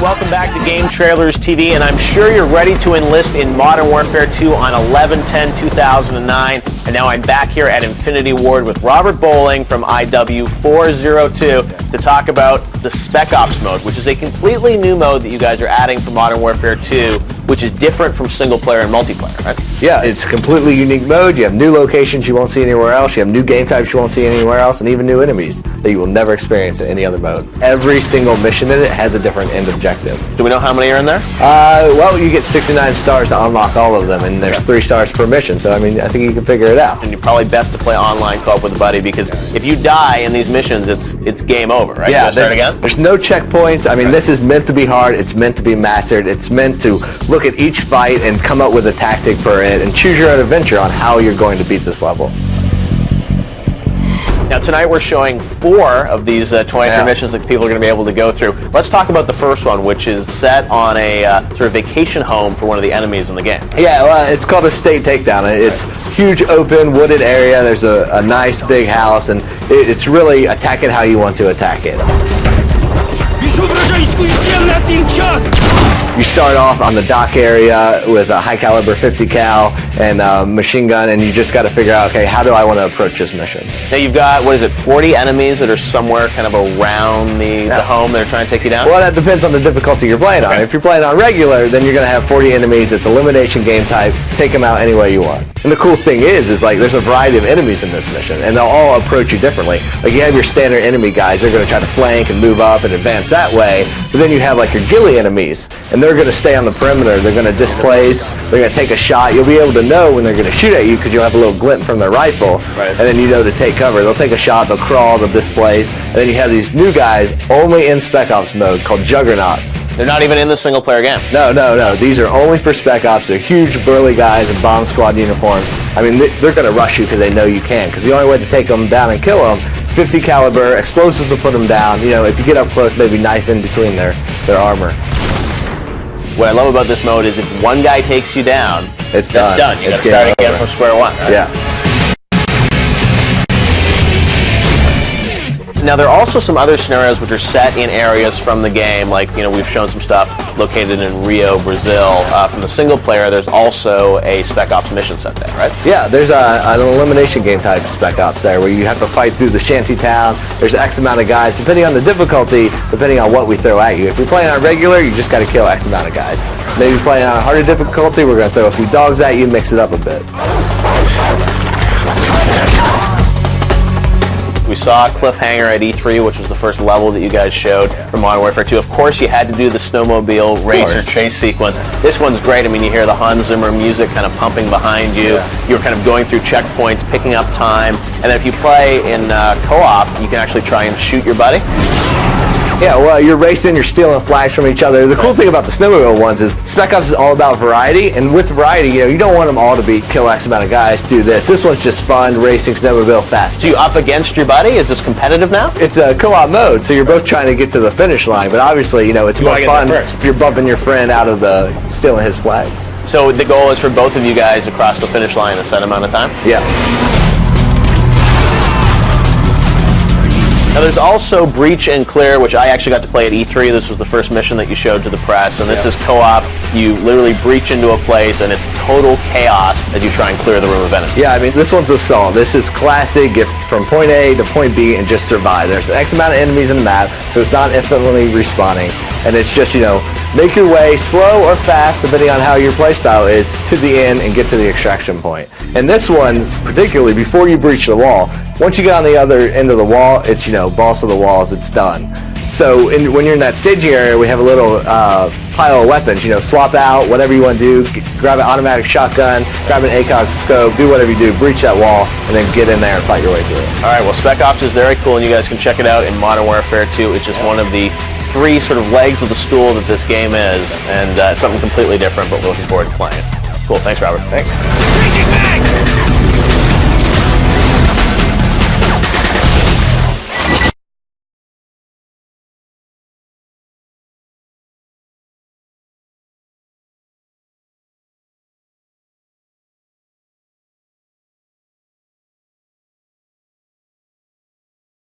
Welcome back to GameTrailers TV, and I'm sure you're ready to enlist in Modern Warfare 2 on 11/10/2009. And now I'm back here at Infinity Ward with Robert Bowling from IW402 to talk about the Spec Ops mode, which is a completely new mode that you guys are adding for Modern Warfare 2, which is different from single player and multiplayer, right? Yeah, it's a completely unique mode. You have new locations you won't see anywhere else. You have new game types you won't see anywhere else, and even new enemies that you will never experience in any other mode. Every single mission in it has a different end objective. Do we know how many are in there? Well, you get 69 stars to unlock all of them, and there's 3 stars per mission, so I mean, I think you can figure it out. And you're probably best to play online co-op with a buddy, because if you die in these missions, it's game over, right? Yeah, start again? There's no checkpoints. I mean, this is meant to be hard. It's meant to be mastered. It's meant to look at each fight and come up with a tactic for it and choose your own adventure on how you're going to beat this level. Now tonight we're showing 4 of these 23 missions that people are going to be able to go through. Let's talk about the first one, which is set on a sort of vacation home for one of the enemies in the game. Yeah, well, it's called a state takedown. It's huge open wooded area. There's a nice big house, and it's really attack it how you want to attack it. You start off on the dock area with a high caliber 50 cal and a machine gun, and you just got to figure out, okay, how do I want to approach this mission? Now you've got, 40 enemies that are somewhere kind of around the home that are trying to take you down? Well, that depends on the difficulty you're playing on. If you're playing on regular, then you're going to have 40 enemies. It's elimination game type. Take them out any way you want. And the cool thing is like there's a variety of enemies in this mission, and they'll all approach you differently. Like you have your standard enemy guys. They're going to try to flank and move up and advance that way. But then you have like your ghillie enemies, and they're going to stay on the perimeter. They're going to displace. They're going to take a shot. You'll be able to know when they're going to shoot at you because you'll have a little glint from their rifle, and then you know to take cover. They'll take a shot. They'll crawl. They'll displace. And then you have these new guys only in Spec Ops mode called Juggernauts. They're not even in the single player game. No. These are only for Spec Ops. They're huge, burly guys in bomb squad uniforms. I mean, they're going to rush you because they know you can. Because the only way to take them down and kill them, 50 caliber, explosives will put them down. You know, if you get up close, maybe knife in between their armor. What I love about this mode is if one guy takes you down, it's done. You got to start again from square one. Right? Yeah. Now there are also some other scenarios which are set in areas from the game, like we've shown some stuff located in Rio, Brazil. From the single player, there's also a Spec Ops mission set there, right? Yeah, there's an elimination game type Spec Ops there where you have to fight through the shanty town. There's X amount of guys, depending on the difficulty, depending on what we throw at you. If you're playing on regular, you just got to kill X amount of guys. Maybe playing on a harder difficulty, we're going to throw a few dogs at you, mix it up a bit. We saw a cliffhanger at E3, which was the first level that you guys showed from Modern Warfare 2. Of course, you had to do the snowmobile race or chase sequence. This one's great. I mean, you hear the Hans Zimmer music kind of pumping behind you. You're kind of going through checkpoints, picking up time. And then if you play in co-op, you can actually try and shoot your buddy. Yeah, well, you're racing, you're stealing flags from each other. The cool thing about the snowmobile ones is Spec Ops is all about variety, and with variety, you don't want them all to be kill X amount of guys, do this. This one's just fun, racing, snowmobile, fast. So you up against your buddy? Is this competitive now? It's a co-op mode, so you're both trying to get to the finish line, but obviously, it's more fun if you're bumping your friend out of stealing his flags. So the goal is for both of you guys to cross the finish line in a set amount of time? Yeah. Now there's also Breach and Clear, which I actually got to play at E3. This was the first mission that you showed to the press, and this is co-op. You literally breach into a place, and it's total chaos as you try and clear the room of enemies. Yeah, I mean, this one's assault. This is classic, get from point A to point B and just survive. There's X amount of enemies in the map, so it's not infinitely respawning, and it's just, make your way slow or fast, depending on how your playstyle is, to the end and get to the extraction point. And this one, particularly, before you breach the wall, once you get on the other end of the wall, it's, balls to the walls, it's done. So when you're in that staging area, we have a little pile of weapons, swap out, whatever you want to do, grab an automatic shotgun, grab an ACOG scope, do whatever you do, breach that wall, and then get in there and fight your way through it. All right, well, Spec Ops is very cool, and you guys can check it out in Modern Warfare 2. It's just one of the 3 sort of legs of the stool that this game is, and it's something completely different, but we're looking forward to playing it. Cool, thanks, Robert. Thanks.